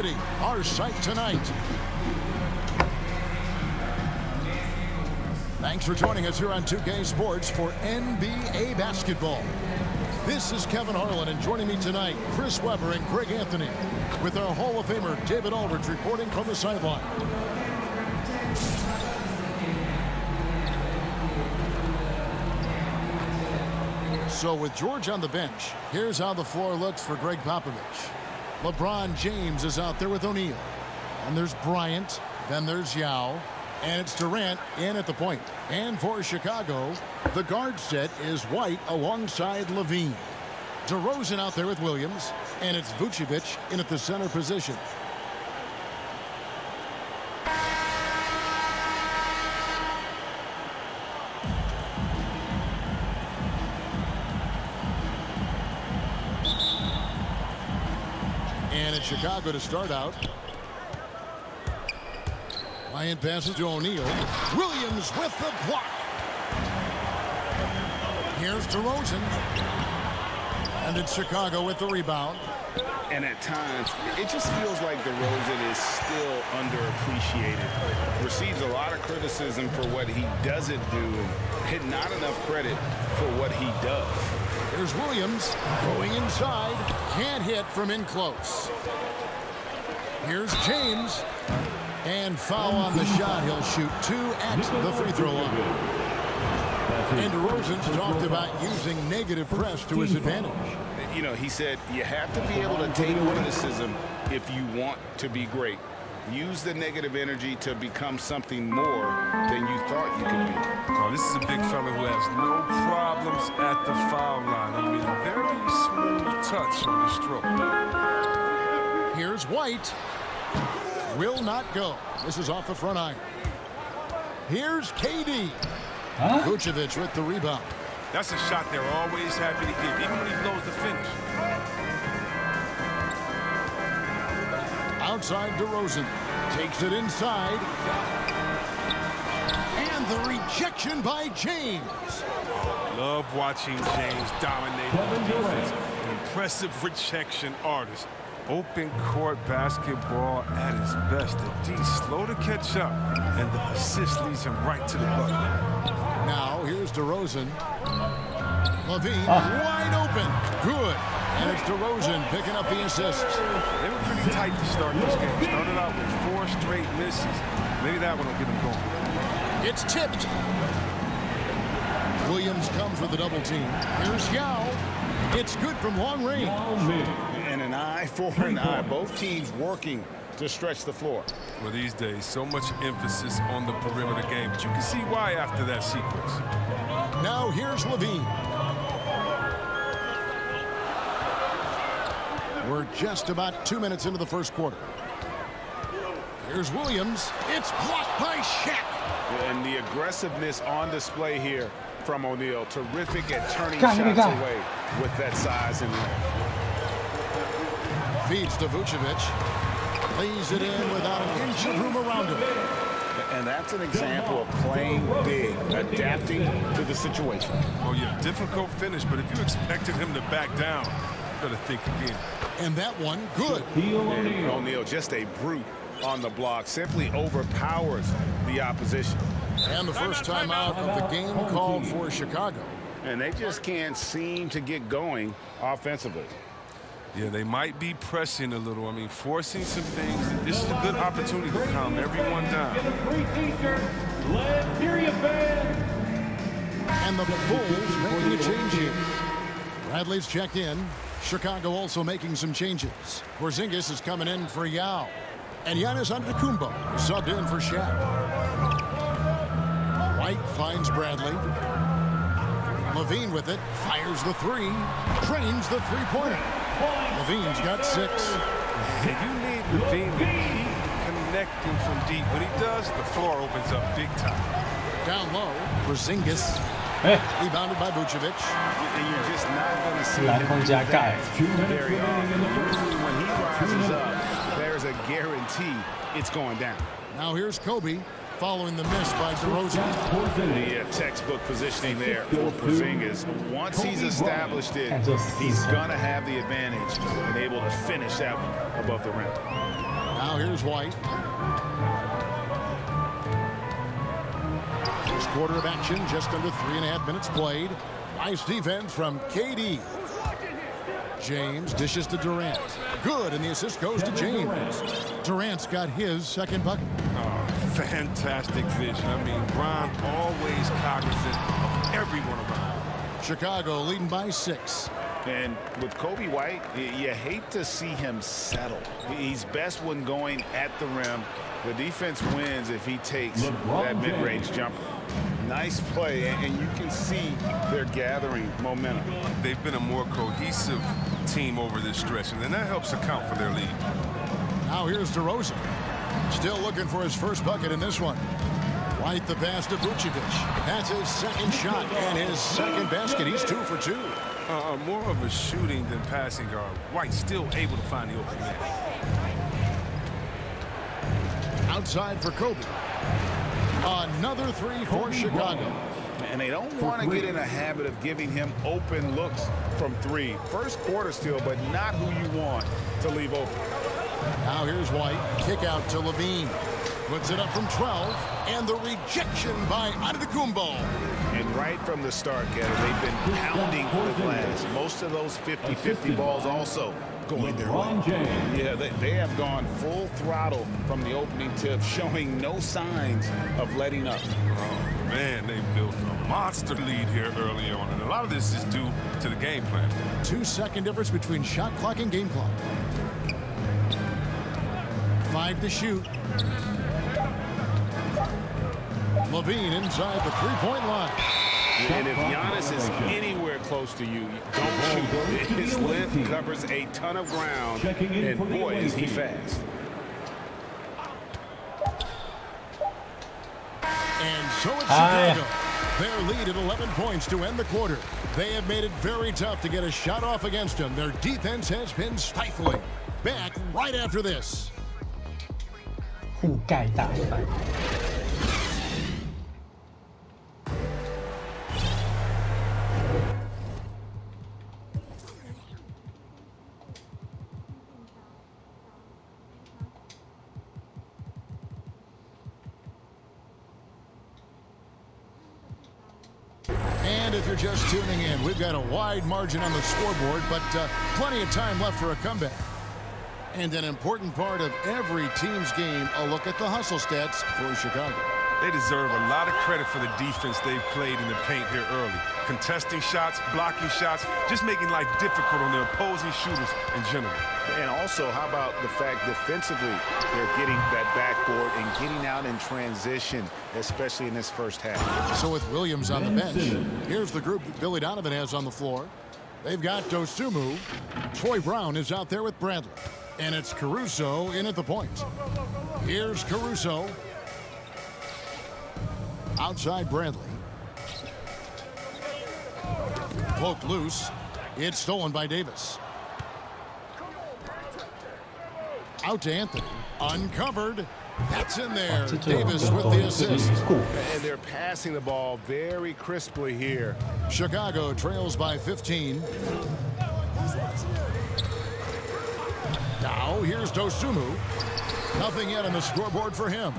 City, our site tonight. Thanks for joining us here on 2K Sports for NBA basketball. This is Kevin Harlan, and joining me tonight, Chris Webber and Greg Anthony, with our Hall of Famer David Aldridge reporting from the sideline. So with George on the bench, here's how the floor looks for Greg Popovich. LeBron James is out there with O'Neal. And there's Bryant. Then there's Yao. And it's Durant in at the point. And for Chicago, the guard set is White alongside Levine. DeRozan out there with Williams. And it's Vucevic in at the center position. And it's Chicago to start out. Bryant passes to O'Neal. Williams with the block. Here's DeRozan. And it's Chicago with the rebound. And at times, it just feels like DeRozan is still underappreciated. Receives a lot of criticism for what he doesn't do and not enough credit for what he does. Here's Williams going inside. Can't hit from in close. Here's James. And foul on the shot. He'll shoot 2 at the free throw line. And DeRozan's talked about using negative press to his advantage. You know, he said you have to be able to take criticism if you want to be great. Use the negative energy to become something more than you thought you could be. Oh, this is a big fella who has no problems at the foul line. I mean, very smooth touch on the stroke. Here's White. Will not go. This is off the front iron. Here's KD. Vucevic with the rebound. That's a shot they're always happy to give, even when he blows the finish. Outside DeRozan. Takes it inside. And the rejection by James. Love watching James dominate the defense. An impressive rejection artist. Open court basketball at his best. The D slow to catch up, and the assist leads him right to the bucket. Now here's DeRozan. Levine wide open. Good. And it's DeRozan picking up the assists. They were pretty tight to start this game. Started out with 4 straight misses. Maybe that one will get him going. It's tipped. Williams comes with a double team. Here's Yao. It's good from long range. And an eye for an eye. Both teams working to stretch the floor. Well, these days, so much emphasis on the perimeter game, but you can see why after that sequence. Now here's Levine. We're just about 2 minutes into the first quarter. Here's Williams. It's blocked by Shaq. And the aggressiveness on display here from O'Neal. Terrific at turning shots away with that size and length. Feeds to Vucevic. Lays it in without an inch of room around him. And that's an example of playing big, adapting to the situation. Oh, yeah, difficult finish, but if you expected him to back down, you better think again. And that one, good. O'Neal, just a brute on the block, simply overpowers the opposition. And the first time out of the game called for Chicago. And they just can't seem to get going offensively. Yeah, they might be pressing a little. I mean, forcing some things. This is a good opportunity to calm everyone down. And the Bulls making a change here. Bradley's checked in. Chicago also making some changes. Porzingis is coming in for Yao. And Giannis Antetokounmpo subbed in for Shaq. White finds Bradley. Levine with it. Fires the three. Drains the three-pointer. Levine's got 6. You need Levine to keep connecting from deep. When he does, the floor opens up big time. Down low, Porzingis. Rebounded by Vucevic. And you're just not going to see him very often. Usually when he rises up, there's a guarantee it's going down. Now here's Kobe following the miss by DeRozan. The textbook positioning there for Porzingis. Once he's established it, he's going to have the advantage and able to finish that one above the rim. Here's White. First quarter of action, just under 3.5 minutes played. Nice defense from KD. James dishes to Durant. Good, and the assist goes to James. Durant's got his second bucket. Oh, fantastic vision. I mean, Bron always cognizant of everyone around. Chicago leading by 6. And with Coby White, you hate to see him settle. He's best when going at the rim. The defense wins if he takes that mid-range jumper. Nice play, and you can see they're gathering momentum. They've been a more cohesive team over this stretch, and then that helps account for their lead. Now here's DeRozan. Still looking for his first bucket in this one. White the pass to Vucevic. That's his second shot and his second basket. He's 2 for 2. More of a shooting than passing guard. White still able to find the open man. Outside for Kobe. Another 3 for Chicago. And they don't want to get in a habit of giving him open looks from 3. First quarter still, but not who you want to leave open. Now here's White. Kick out to Levine. Puts it up from 12. And the rejection by Antetokounmpo. And right from the start, Kevin, they've been pounding the glass. Most of those 50-50 balls also going their way. Yeah, they have gone full throttle from the opening tip, showing no signs of letting up. Oh, man, they built a monster lead here early on, and a lot of this is due to the game plan. 2-second difference between shot clock and game clock. 5 to shoot. Levine inside the three-point line. And if Giannis is anywhere close to you, don't shoot. His length covers a ton of ground, and boy, is he fast. And so it's Chicago. Their lead at 11 points to end the quarter. They have made it very tough to get a shot off against them. Their defense has been stifling. Back right after this. 互盖大赛。And if you're just tuning in, we've got a wide margin on the scoreboard, but plenty of time left for a comeback. And an important part of every team's game, a look at the hustle stats for Chicago. They deserve a lot of credit for the defense they've played in the paint here early. Contesting shots, blocking shots, just making life difficult on the opposing shooters in general. And also, how about the fact defensively, they're getting that backboard and getting out in transition, especially in this first half. So with Williams on the bench, here's the group that Billy Donovan has on the floor. They've got Dosunmu. Troy Brown is out there with Bradley. And it's Caruso in at the point. Here's Caruso. Outside Bradley. Poked loose. It's stolen by Davis. Out to Anthony. Uncovered. That's in there. Davis with the assist. And they're passing the ball very crisply here. Chicago trails by 15. Now here's Dosunmu. Nothing yet on the scoreboard for him.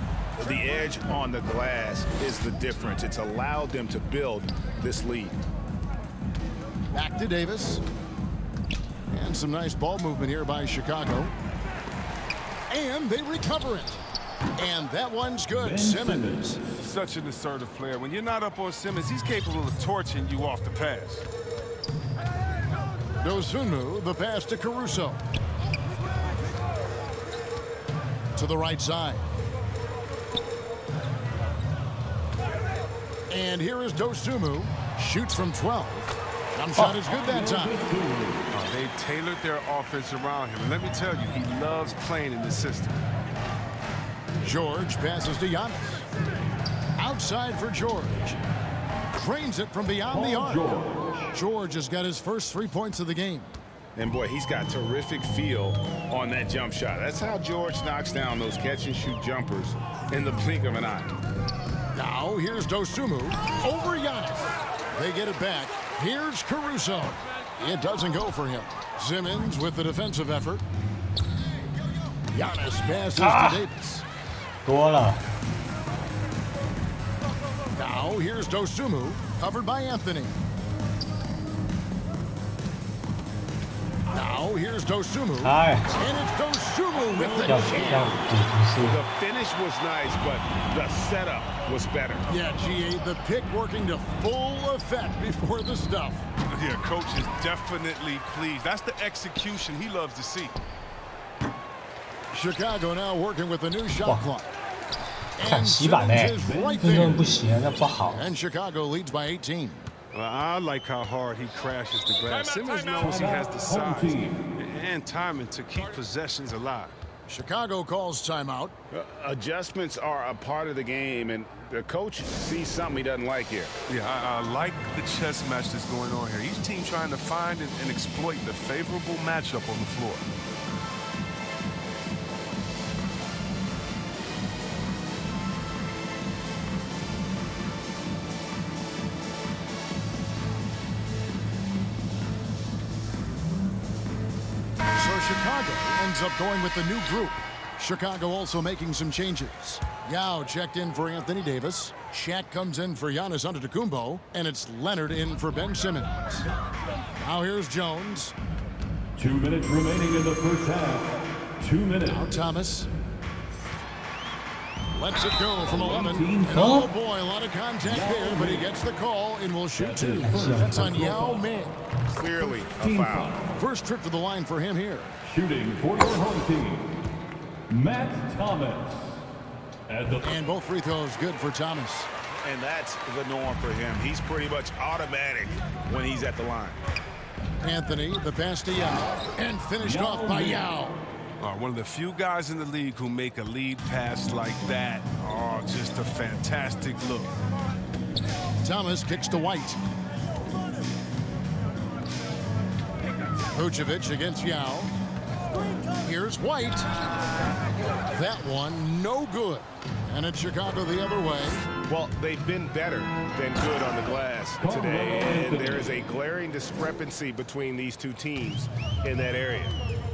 The edge on the glass is the difference. It's allowed them to build this lead. Back to Davis. And some nice ball movement here by Chicago. And they recover it. And that one's good. Simmons. Such an assertive player. When you're not up on Simmons, he's capable of torching you off the pass. Dosunmu, the pass to Caruso. To the right side. And here is Dosunmu. Shoots from 12. Jump shot is good that time. They've tailored their offense around him. And let me tell you, he loves playing in this system. George passes to Giannis. Outside for George. Drains it from beyond the arc. George has got his first 3 points of the game. And boy, he's got terrific feel on that jump shot. That's how George knocks down those catch-and-shoot jumpers in the blink of an eye. Now here's Dosunmu over Giannis. They get it back. Here's Caruso. It doesn't go for him. Simmons with the defensive effort. Giannis passes to Davis. 多了。 Now here's Dosunmu, covered by Anthony. Now here's Dosunmu. 哎， And it's Dosunmu with the 要 jam. 补不是 The finish was nice, but the setup was better. Yeah, GA, the pick working to full effect before the stuff. Yeah, coach is definitely pleased. That's the execution he loves to see. Chicago now working with the new shot Wow. clock. 看 And 洗版呢 Simmons is right 运动 there. 不行，那不好。 And Chicago leads by 18. Well, I like how hard he crashes the glass. Simmons knows he has the size and timing to keep possessions alive. Chicago calls timeout. Adjustments are a part of the game, and the coach sees something he doesn't like here. Yeah, I like the chess match that's going on here. Each team trying to find and exploit the favorable matchup on the floor. So Chicago ends up going with the new group. Chicago also making some changes. Yao checked in for Anthony Davis. Shaq comes in for Giannis Antetokounmpo. And it's Leonard in for Ben Simmons. Now here's Jones. 2 minutes remaining in the first half. 2 minutes. Now Thomas. Lets it go from 11. 13 And call. oh boy, a lot of contact there, but he gets the call and will shoot two. That's on Yao Ming. Clearly a foul. First trip to the line for him here. Shooting for your home team, Matt Thomas. At the And both free throws good for Thomas. And that's the norm for him. He's pretty much automatic when he's at the line. Anthony, the pass to Yao, and finished off by Yao. One of the few guys in the league who make a lead pass like that. Oh, just a fantastic look. Thomas kicks to White. Vucevic against Yao. Here's White. That one no good. And it's Chicago the other way. Well, they've been better than good on the glass today, and there is a glaring discrepancy between these two teams in that area.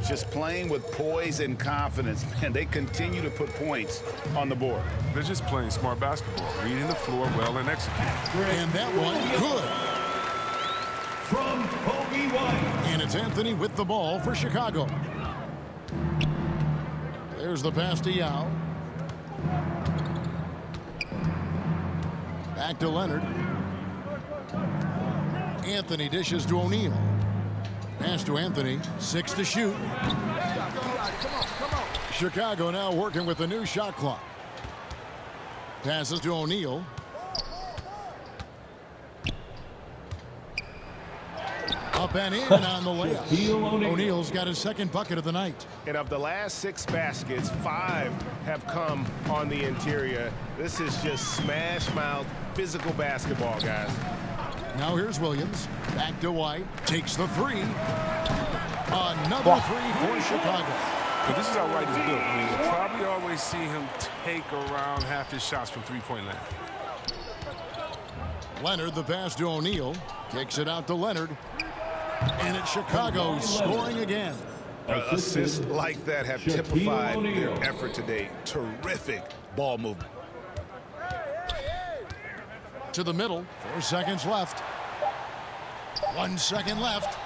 Just playing with poise and confidence, and they continue to put points on the board. They're just playing smart basketball, reading the floor well and executing. And that one good. from Kobe White. And it's Anthony with the ball for Chicago. There's the pass to Yao. Back to Leonard. Anthony dishes to O'Neal. Pass to Anthony. 6 to shoot. Chicago now working with the new shot clock. Passes to O'Neal. Up and in on the layup. O'Neal's got his second bucket of the night. And of the last 6 baskets, 5 have come on the interior. This is just smash mouth physical basketball, guys. Now here's Williams. Back to White. Takes the 3. Another 3 for Chicago. But this is how White is built. I mean, you'll probably always see him take around half his shots from three-point land. Leonard, the pass to O'Neal. Kicks it out to Leonard. And it's Chicago scoring again. Assists like that have typified their effort today. Terrific ball movement. To the middle. 4 seconds left. 1 second left.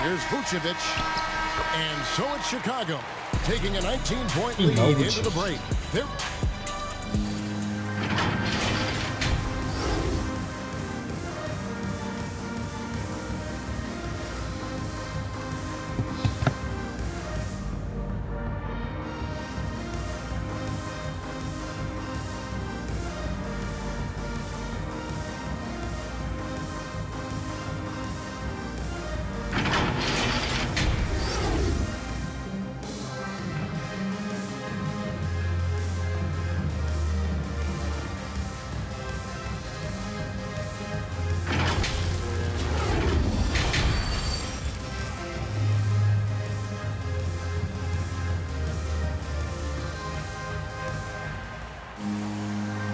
Here's Vucevic. And so it's Chicago taking a 19-point lead into the break. They're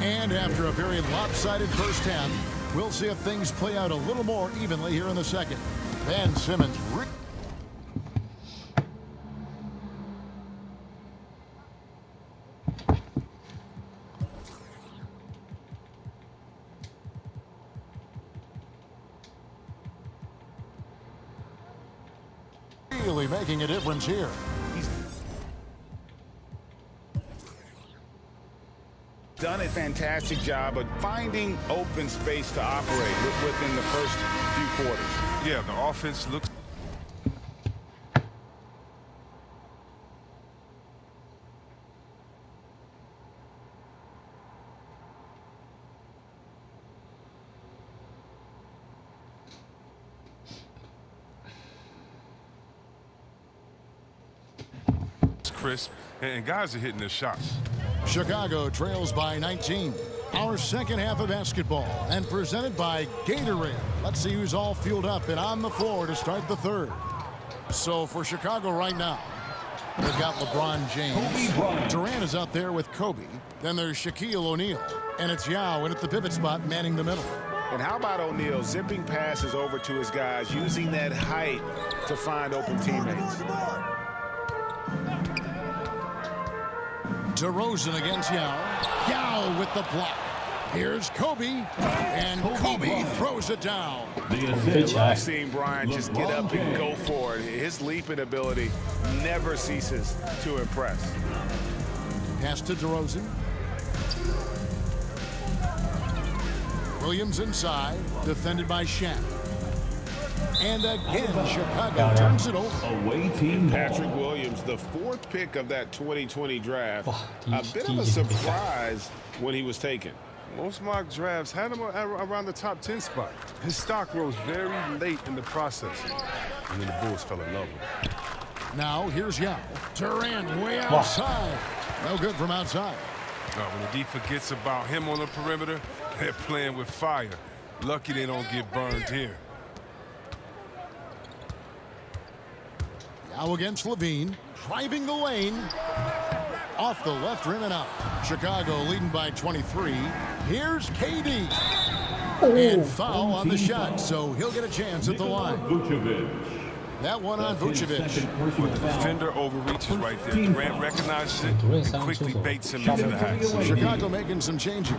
And after a very lopsided first half, we'll see if things play out a little more evenly here in the second. Ben Simmons. really making a difference here. Done a fantastic job of finding open space to operate within the first few quarters. Yeah, the offense looks... crisp, and guys are hitting their shots. Chicago trails by 19. Our second half of basketball, and presented by Gatorade. Let's see who's all fueled up and on the floor to start the third. So for Chicago right now, they've got LeBron James. Durant is out there with Kobe. Then there's Shaquille O'Neal. And it's Yao in at the pivot spot, manning the middle. And how about O'Neal zipping passes over to his guys, using that height to find open teammates. DeRozan against Yao. Yao with the block. Here's Kobe. And Kobe throws it down. I've seen Bryant just get up and go for it. His leaping ability never ceases to impress. Pass to DeRozan. Williams inside, defended by Shaq. And again, Chicago turns it over. Away team Patrick Williams, the fourth pick of that 2020 draft. A bit of a surprise when he was taken. Most mock drafts had him around the top 10 spot. His stock rose very late in the process. And then the Bulls fell in love with him. Now here's Yao. Durant way outside. No good from outside. When the D forgets about him on the perimeter, they're playing with fire. Lucky they don't get burned here. Yao against Levine. Driving the lane. Off the left rim and out. Chicago leading by 23. Here's KD. And foul on the shot, so he'll get a chance at the line. That one on Vucevic. Well, the defender overreaches right there. Durant recognizes it and quickly baits him into the hacks. Chicago making some changes.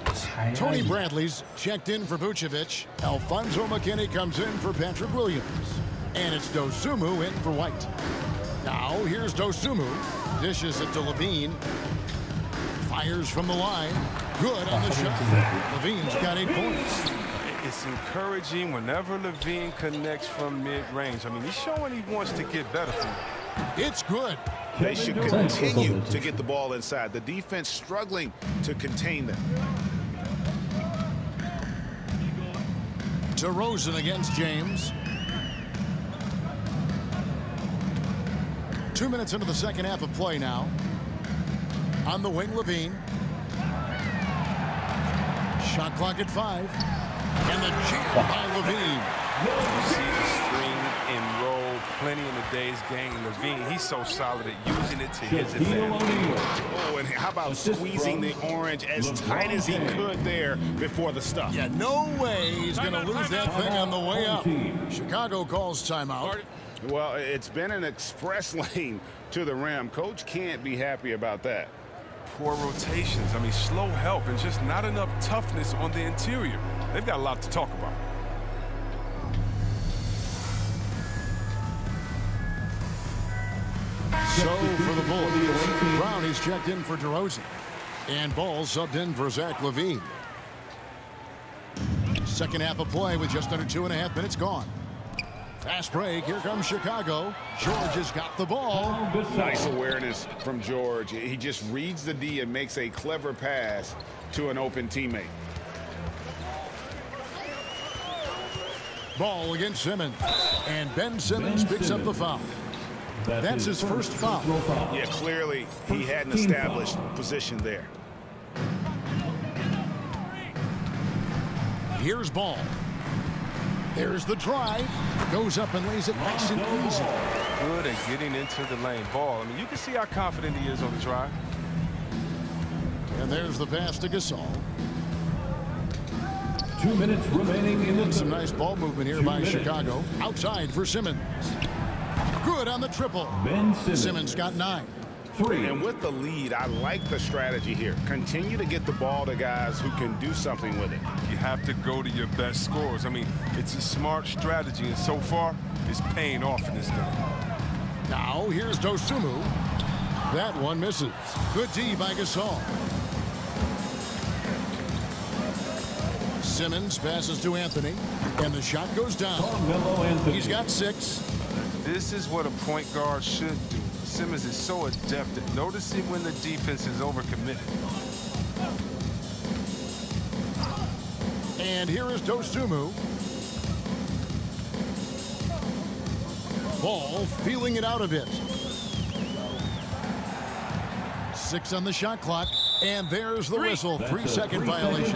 Tony Bradley's checked in for Vucevic. Alfonso McKinney comes in for Patrick Williams. And it's Dosunmu in for White. Now here's Dosunmu. Dishes it to Levine. Fires from the line. Good on the shot. Levine's got 8 points. It's encouraging whenever Levine connects from mid-range. I mean, he's showing he wants to get better from it. It's good. They should continue to get the ball inside. The defense struggling to contain them. DeRozan against James. 2 minutes into the second half of play now. On the wing, Levine. Shot clock at 5. And the jam by Levine. You see the string and roll plenty in the day's game. Levine, he's so solid at using it to his advantage. Oh, and how about squeezing the orange as tight as he could there before the stuff? Yeah, no way he's going to lose that thing on the way up. Chicago calls timeout. Well, it's been an express lane to the rim. Coach can't be happy about that. Poor rotations. I mean, slow help and just not enough toughness on the interior. They've got a lot to talk about. So for the Bulls, Brown is checked in for DeRozan. And Ball subbed in for Zach LaVine. Second half of play with just under 2.5 minutes gone. Fast break. Here comes Chicago. George has got the ball. Nice awareness from George. He just reads the D and makes a clever pass to an open teammate. Ball against Simmons. And Ben Simmons picks up the foul. That's his first foul. Yeah, clearly he had an established position there. Here's Ball. There's the drive. Goes up and lays it nice and easy. Good at getting into the lane. Ball, I mean, you can see how confident he is on the drive. And there's the pass to Gasol. 2 minutes remaining in the Some nice ball movement here by Chicago. Outside for Simmons. Good on the triple. Ben Simmons got 9. 3. And with the lead, I like the strategy here. Continue to get the ball to guys who can do something with it. You have to go to your best scorers. I mean, it's a smart strategy, and so far, it's paying off in this game. Now here's Dosunmu. That one misses. Good D by Gasol. Simmons passes to Anthony, and the shot goes down. Carmelo Anthony. He's got 6. This is what a point guard should do. Simmons is so adept at noticing when the defense is overcommitted. And here is Dosunmu. Ball feeling it out a bit. 6 on the shot clock. And there's the whistle. 3-second violation.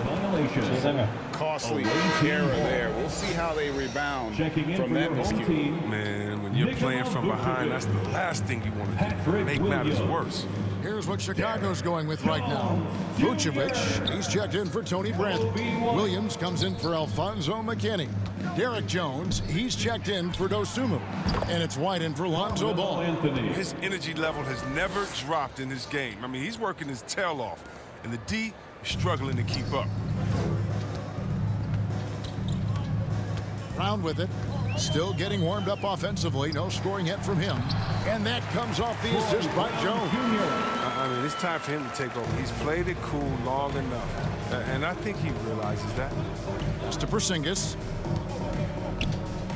Costly error there. We'll see how they rebound from that miscue. Man, when you're playing from behind, that's the last thing you want to do. Make matters worse. Here's what Chicago's going with right now. Vucevic, he's checked in for Tony Bradley. Williams comes in for Alfonso McKinney. Derek Jones, he's checked in for Dosunmu. And it's White in for Lonzo Ball. His energy level has never dropped in this game. I mean, he's working his tail off. And the D is struggling to keep up. Brown with it. Still getting warmed up offensively. No scoring yet from him. And that comes off the assist by Jones. I mean, it's time for him to take over. He's played it cool long enough. And I think he realizes that. Pass to Porzingis.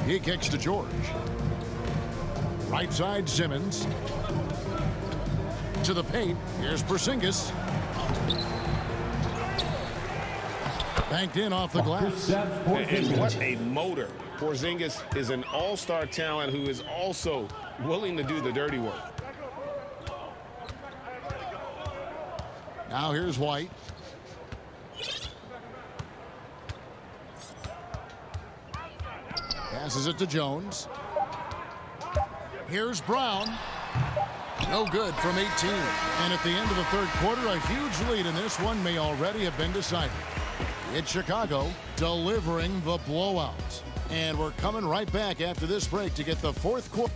He kicks to George. Right side, Simmons. To the paint. Here's Porzingis. Banked in off the glass. And what a motor. Porzingis is an all-star talent who is also willing to do the dirty work. Now here's White. Passes it to Jones. Here's Brown. No good from 18. And at the end of the third quarter, a huge lead in this one may already have been decided. It's Chicago delivering the blowout. And we're coming right back after this break to get the fourth quarter.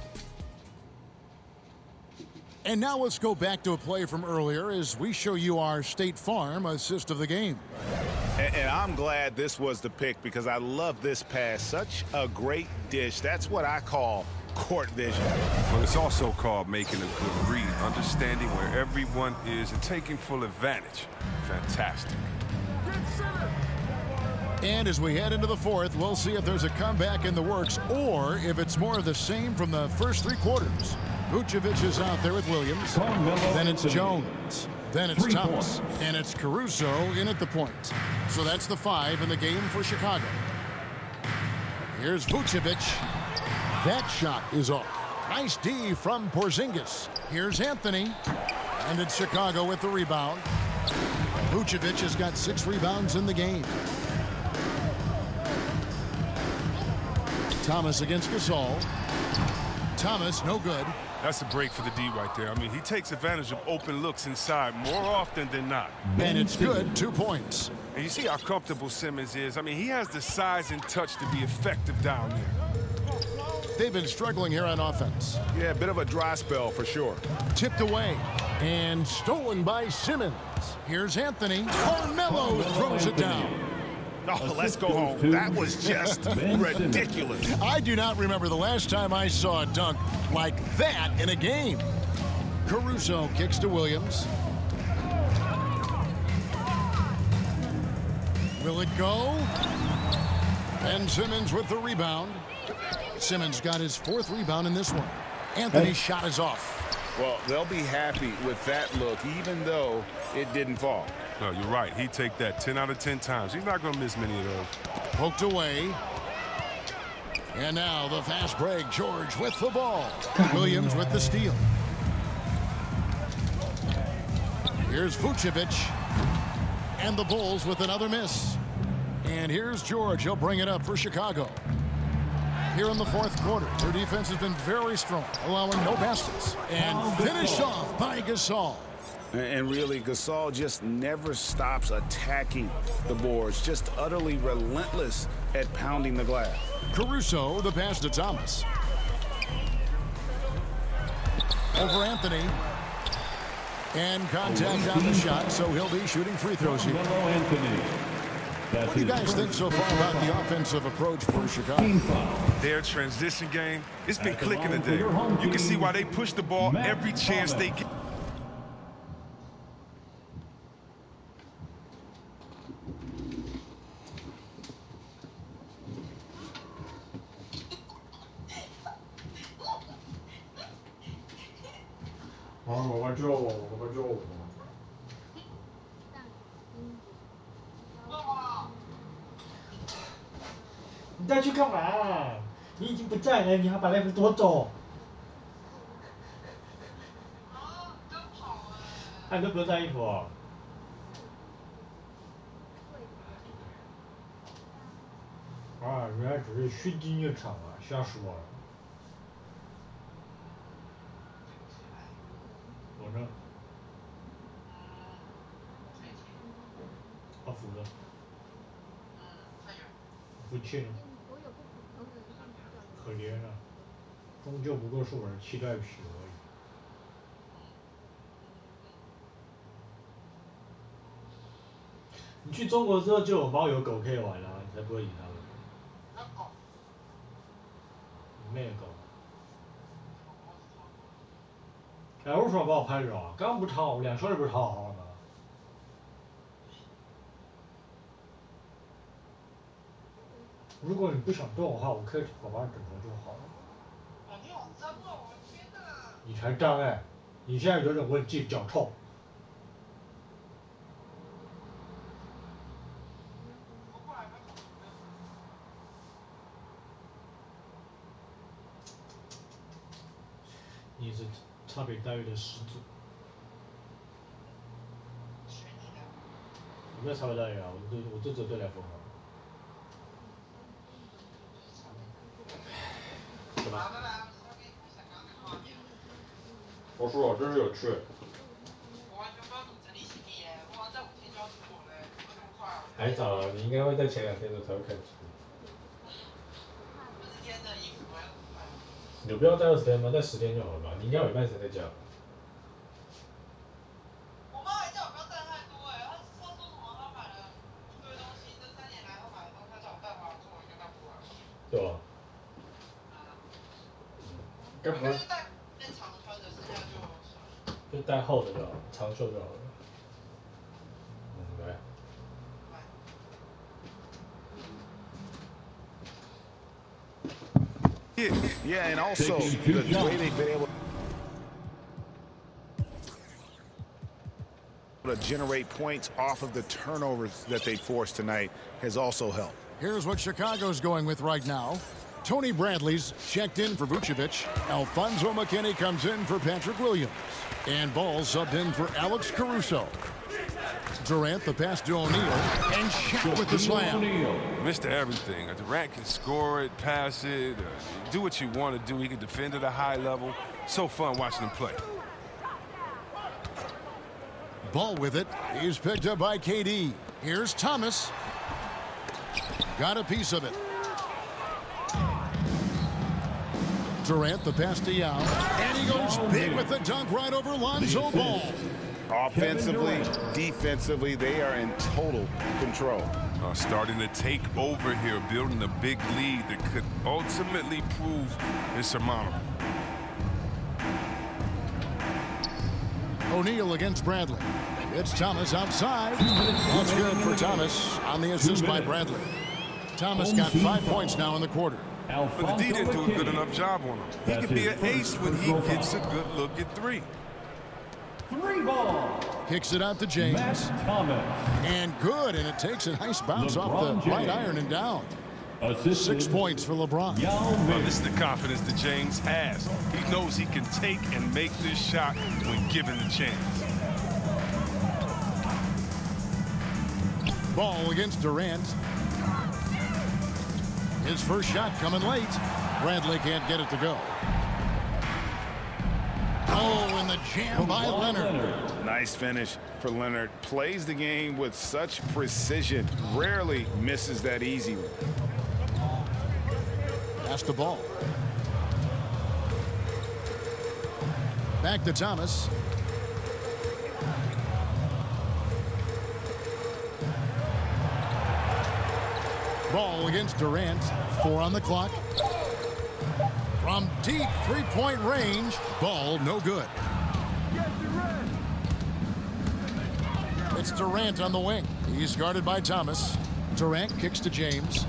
And now let's go back to a play from earlier as we show you our State Farm assist of the game. And I'm glad this was the pick because I love this pass. Such a great dish. That's what I call court vision. Well, it's also called making a good read, understanding where everyone is and taking full advantage. Fantastic. And as we head into the fourth, we'll see if there's a comeback in the works or if it's more of the same from the first 3 quarters. Vucevic is out there with Williams. Then it's Jones. Then it's Thomas. And it's Caruso in at the point. So that's the 5 in the game for Chicago. Here's Vucevic. That shot is off. Nice D from Porzingis. Here's Anthony. And it's Chicago with the rebound. Vucevic has got 6 rebounds in the game. Thomas against Gasol. Thomas, no good. That's a break for the D right there. I mean, he takes advantage of open looks inside more often than not. And it's good, 2 points. And you see how comfortable Simmons is. I mean, he has the size and touch to be effective down there. They've been struggling here on offense. Yeah, a bit of a dry spell for sure. Tipped away and stolen by Simmons. Here's Anthony. Carmelo throws it down. Oh, let's go home. That was just ridiculous. I do not remember the last time I saw a dunk like that in a game. Caruso kicks to Williams. Will it go? Ben Simmons with the rebound. Simmons got his 4th rebound in this one. Anthony's shot is off. Well, they'll be happy with that look, even though it didn't fall. No, you're right. He'd take that 10 out of 10 times. He's not going to miss many of those. Poked away. And now the fast break. George with the ball. Williams with the steal. Here's Vucevic. And the Bulls with another miss. And here's George. He'll bring it up for Chicago. Here in the fourth quarter, their defense has been very strong, allowing no baskets. And finished off by Gasol. And really, Gasol just never stops attacking the boards, just utterly relentless at pounding the glass. Caruso, the pass to Thomas. Over Anthony. And contact on the shot, so he'll be shooting free throws here. What do you guys think so far about the offensive approach for Chicago? Their transition game, it's been clicking today. You can see why they push the ball every chance they get.你带去干嘛？你已经不在了，你还把那个夺走？啊，你都不用穿衣服哦。啊，原来只是虚惊一场啊，吓死我了。我呢？阿福呢？福气呢？可怜啊，终究不过是我的期待皮而已。你去中国之后就有猫有狗可以玩了，你才不会理它们。你妹的狗！哎，为什么把我拍着啊？刚刚不掏，2圈里不是掏好了吗？如果你不想动的话，我可以把它整合就好了。你好脏哦！我天哪！你才脏哎！你现在有点问题，脚臭。你是差别待遇的始祖。我没有差别待遇啊，我就只有对来疯狂。什么？我说真是有趣。我完全不知道怎么整理行李耶，我好像在5天就要出国了，怎么这么快啊？还早啊，你应该会在前2天的时候才会开始出。20天的衣服要怎么办？有必要带20天吗？带10天就好了吧？你应该有一半时间在家。我妈还叫我不要带太多哎，她说什么她买了一堆东西，这3年来她买的东西，她叫我带回来做，我应该带不完。对吧？该不会带变长穿的，剩下就带厚的就好，长袖就好了。对。Yeah, and also the way they've been able to generate points off of the turnovers that they forced tonight has also helped. Here's what Chicago's going with right now. Tony Bradley's checked in for Vucevic. Alfonso McKinney comes in for Patrick Williams. And Ball subbed in for Alex Caruso. Durant, the pass to O'Neal, and Shaq with the slam. Mr. Everything. Durant can score it, pass it, do what you want to do. He can defend at a high level. So fun watching him play. Ball with it. He's picked up by KD. Here's Thomas. Got a piece of it. Durant, the pass to Yao. And he goes big with the dunk right over Lonzo Ball. Offensively, defensively, they are in total control. Starting to take over here, building a big lead that could ultimately prove insurmountable. O'Neal against Bradley. It's Thomas outside. That's good for Thomas on the assist by Bradley. Thomas got 5 points now in the quarter. But the D didn't do a good enough job on him. He can be an ace when he gets a good look at 3. 3 ball. Kicks it out to James. Matt Thomas. And good, and it takes a nice bounce LeBron off the right James. iron and down. Assisted 6 points for LeBron. This is the confidence that James has. He knows he can take and make this shot when given the chance. Ball against Durant. His first shot coming late. Bradley can't get it to go. Oh, and the jam by Leonard. Nice finish for Leonard. Plays the game with such precision. Rarely misses that easy one. Pass the ball. Back to Thomas. ball against Durant. 4 on the clock. From deep three-point range, ball no good. It's Durant on the wing. He's guarded by Thomas. Durant kicks to James.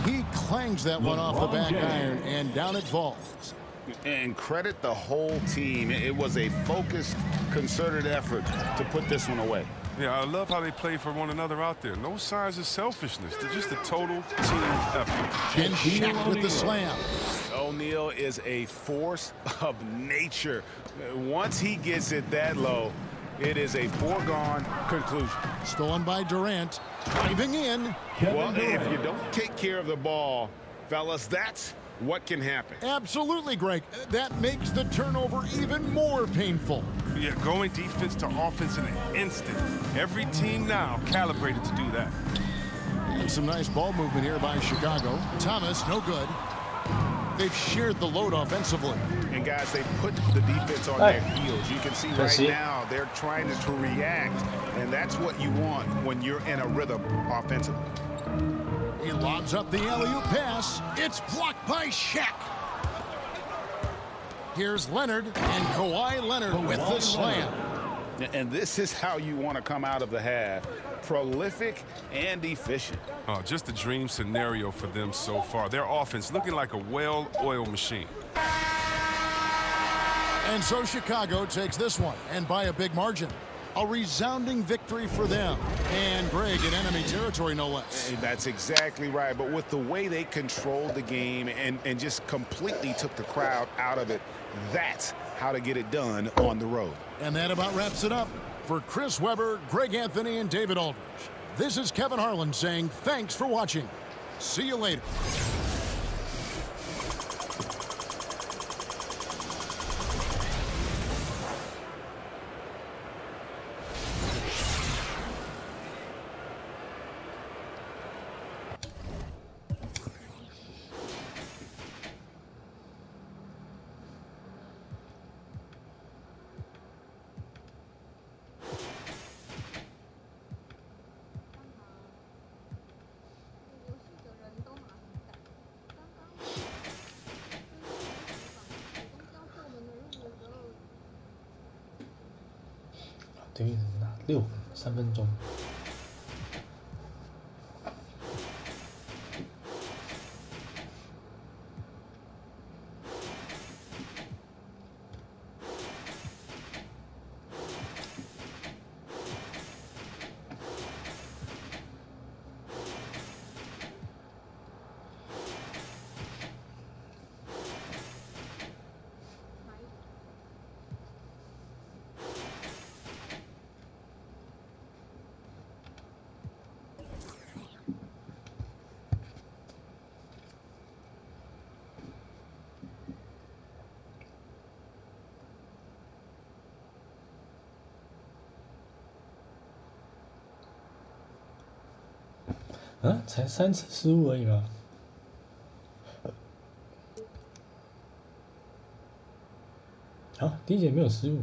He clangs that one off the back iron, and down it falls. And credit the whole team. It was a focused, concerted effort to put this one away. Yeah, I love how they play for one another out there. No signs of selfishness. They're just a total team effort. And Shaq with the slam. O'Neal is a force of nature. Once he gets it that low, it is a foregone conclusion. Stolen by Durant. Driving in. Well, if you don't take care of the ball, fellas, that's what can happen. Absolutely, Greg. That makes the turnover even more painful. Yeah, going defense to offense in an instant. Every team now calibrated to do that. And some nice ball movement here by Chicago. Thomas, no good. They've shared the load offensively. And guys, they put the defense on their heels. You can see right now they're trying to react, and that's what you want when you're in a rhythm offensively. He lobs up the alley-oop pass. It's blocked by Shaq. Here's Leonard, and Kawhi Leonard with the slam. And this is how you want to come out of the half. Prolific and efficient. Oh, just a dream scenario for them so far. Their offense looking like a well-oiled machine. And so Chicago takes this one, and by a big margin. A resounding victory for them. And Greg in enemy territory, no less. That's exactly right. But with the way they controlled the game and just completely took the crowd out of it, that's how to get it done on the road. And that about wraps it up. For Chris Webber, Greg Anthony, and David Aldridge, this is Kevin Harlan saying thanks for watching. See you later.等于6分3分钟。啊，才3次失误而已嘛。好，第一节没有失误。